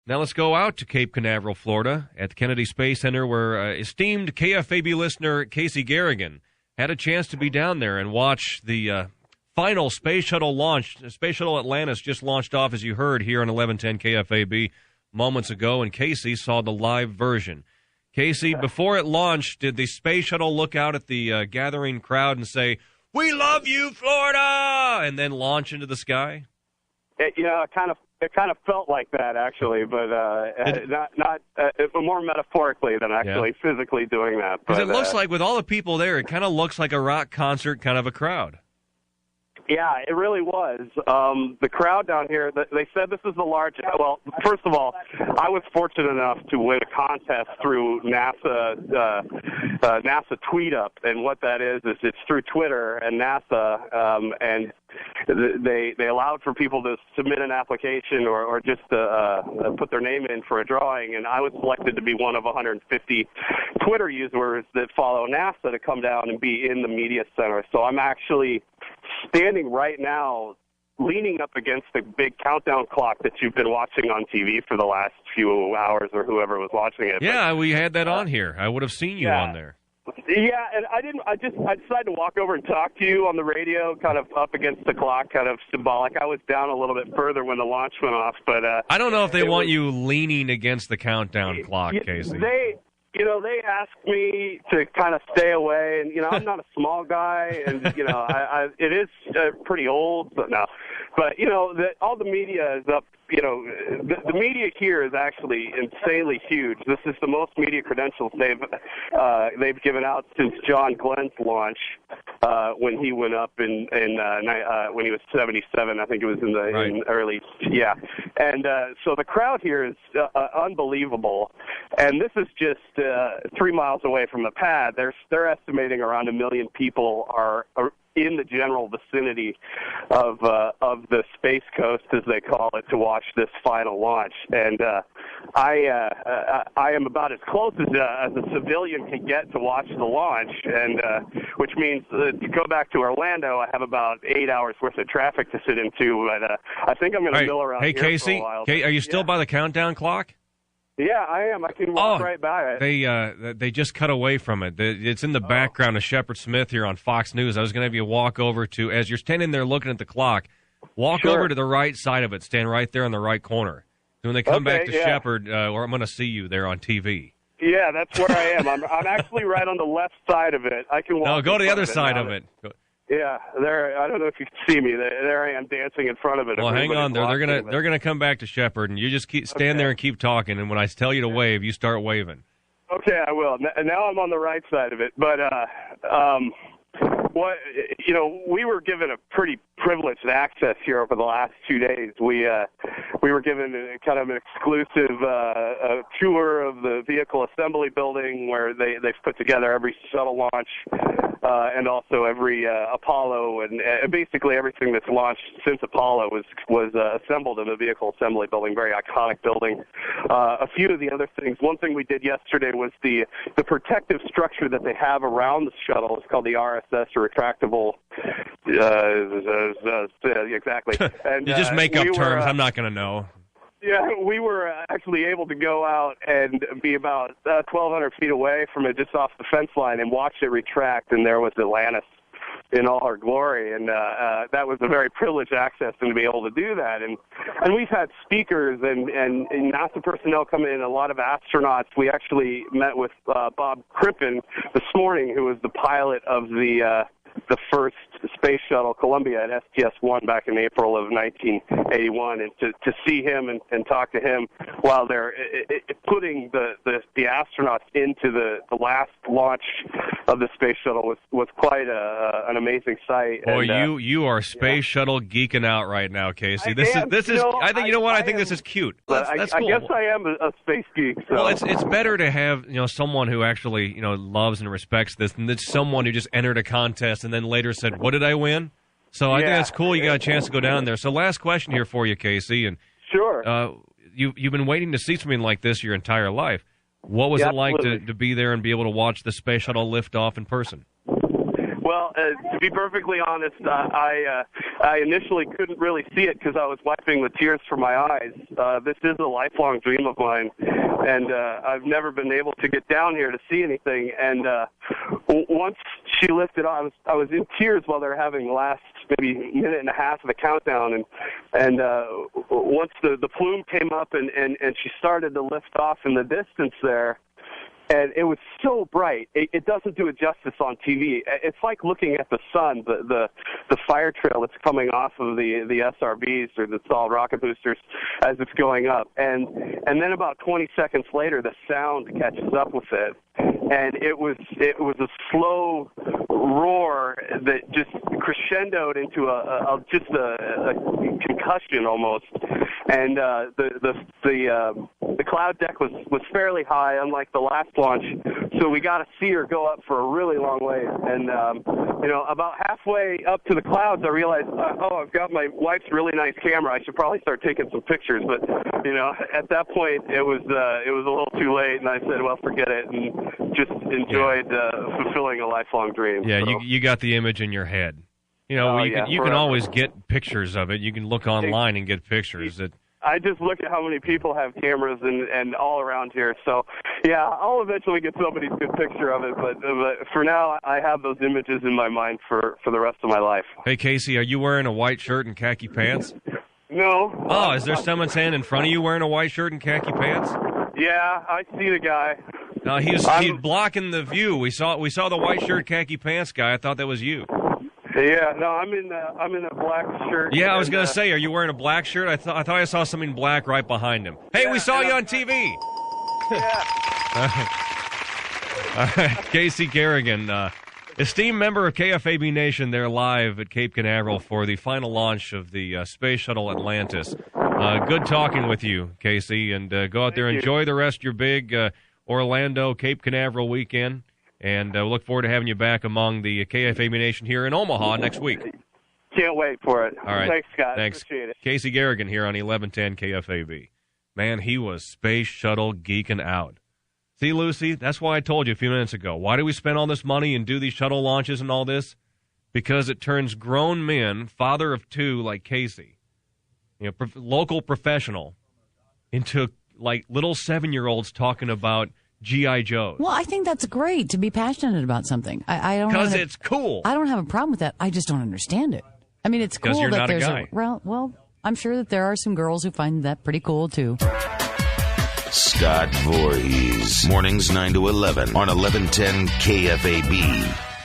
Now let's go out to Cape Canaveral, Florida, at the Kennedy Space Center, where esteemed KFAB listener Casey Garrigan had a chance to be down there and watch the final space shuttle launch. Space Shuttle Atlantis just launched off, as you heard, here on 1110 KFAB moments ago, and Casey saw the live version. Casey, before it launched, did the space shuttle look out at the gathering crowd and say, "We love you, Florida," and then launch into the sky? It kind of felt like that, actually, but not more metaphorically than actually physically doing that. Because it looks like, with all the people there, it kind of looks like a rock concert kind of a crowd. Yeah, it really was. The crowd down here, they said this is the largest. Well, first of all, I was fortunate enough to win a contest through NASA Tweetup, and what that is it's through Twitter and NASA, and they allowed for people to submit an application or just put their name in for a drawing, and I was selected to be one of 150 Twitter users that follow NASA to come down and be in the media center. So I'm actually standing right now leaning up against the big countdown clock that you've been watching on TV for the last few hours, or whoever was watching it. Yeah, we had that on here. I would have seen you on there. Yeah, and I decided to walk over and talk to you on the radio, kind of up against the clock, kind of symbolic. I was down a little bit further when the launch went off, but I don't know if they want you leaning against the countdown clock, Casey. They asked me to kind of stay away, and I'm not a small guy, and it is pretty old, but all the media is up. The media here is actually insanely huge. This is the most media credentials they've given out since John Glenn's launch when he went up when he was 77. I think it was in the early and so the crowd here is unbelievable, and this is just 3 miles away from the pad. They're estimating around 1 million people are in the general vicinity of the Space Coast, as they call it, to watch this final launch. And I am about as close as a civilian can get to watch the launch, and which means to go back to Orlando, I have about 8 hours worth of traffic to sit into. But I think I'm going to mill around here Casey, for a while. Are you still by the countdown clock? Yeah, I am. I can walk right by it. They just cut away from it. It's in the background of Shepard Smith here on Fox News. I was going to have you walk over to, as you're standing there looking at the clock, walk over to the right side of it. Stand right there in the right corner. So when they come back to Shepard, or I'm going to see you there on TV. Yeah, that's where I am. I'm actually right on the left side of it. I can walk. No, go to the other side of it. Yeah, there. I don't know if you can see me. There I am dancing in front of it. Well, hang on. They're gonna come back to Shepard, and you just stand there and keep talking. And when I tell you to wave, you start waving. Okay, I will. Now I'm on the right side of it. But we were given a pretty privileged access here over the last 2 days. We were given kind of an exclusive tour of the vehicle assembly building, where they've put together every shuttle launch and also every Apollo, and basically everything that's launched since Apollo was assembled in the vehicle assembly building. Very iconic building. A few of the other things. One thing we did yesterday was the protective structure that they have around the shuttle. It's called the RSS, or retractable. Exactly. And you just make up terms. I'm not going to know. Yeah, we were actually able to go out and be about 1,200 feet away from it, just off the fence line, and watch it retract, and there was Atlantis in all her glory, and that was a very privileged access and to be able to do that. And we've had speakers and NASA personnel come in, a lot of astronauts. We actually met with Bob Crippen this morning, who was the pilot of the first space shuttle, Columbia, at STS-1 back in April of 1981, and to see him and talk to him while they're putting the astronauts into the last launch of the space shuttle was quite an amazing sight. Boy, and, you are space shuttle geeking out right now, Casey. This is. I think I think this is cute. That's cool. I guess I am a space geek. So. Well, it's better to have someone who actually loves and respects this than someone who just entered a contest and then later said, "What did I win?" So I think that's cool. You got a chance to go down there. So last question here for you, Casey, and sure. You've been waiting to see something like this your entire life. What was it like to be there and be able to watch the space shuttle lift off in person? Well, to be perfectly honest, I initially couldn't really see it because I was wiping the tears from my eyes. This is a lifelong dream of mine, and I've never been able to get down here to see anything. And once she lifted on, I was in tears while they were having the last maybe minute and a half of the countdown. And once the plume came up and she started to lift off in the distance there, and it was so bright. It doesn't do it justice on TV. It's like looking at the sun, the fire trail that's coming off of the SRBs or the solid rocket boosters as it's going up. And then about 20 seconds later, the sound catches up with it. And it was a slow roar that just crescendoed into a concussion almost. And the cloud deck was fairly high, unlike the last launch, so we got to see her go up for a really long way. And about halfway up to the clouds, I realized, I've got my wife's really nice camera. I should probably start taking some pictures. But at that point, it was a little too late, and I said, well, forget it, and just enjoyed fulfilling a lifelong dream. Yeah, so. you got the image in your head. You can always get pictures of it. You can look online and get pictures. I just look at how many people have cameras and all around here. So, yeah, I'll eventually get somebody's good picture of it. But for now, I have those images in my mind for the rest of my life. Hey, Casey, are you wearing a white shirt and khaki pants? No. Oh, is there someone standing in front of you wearing a white shirt and khaki pants? Yeah, I see the guy. No, he's blocking the view. We saw the white shirt, khaki pants guy. I thought that was you. Yeah, no, I'm in a black shirt. Yeah, I was gonna say, are you wearing a black shirt? I thought I saw something black right behind him. Hey, we saw you on TV. Yeah. All right, Casey Garrigan, esteemed member of KFAB Nation, there live at Cape Canaveral for the final launch of the Space Shuttle Atlantis. Good talking with you, Casey, and go out there, enjoy the rest of your big Orlando, Cape Canaveral weekend. And we look forward to having you back among the KFAB Nation here in Omaha next week. Can't wait for it. All right. Thanks, Scott. Thanks. Appreciate it. Casey Garrigan here on 1110 KFAB. Man, he was space shuttle geeking out. See, Lucy, that's why I told you a few minutes ago. Why do we spend all this money and do these shuttle launches and all this? Because it turns grown men, father of two like Casey, local professional, into like little 7-year-olds talking about G.I. Joes. Well, I think that's great to be passionate about something. I don't because it's cool. I don't have a problem with that. I just don't understand it. I mean, it's cool you're that not there's a guy. Well, I'm sure that there are some girls who find that pretty cool too. Scott Voorhees, mornings 9 to 11 on 1110 KFAB.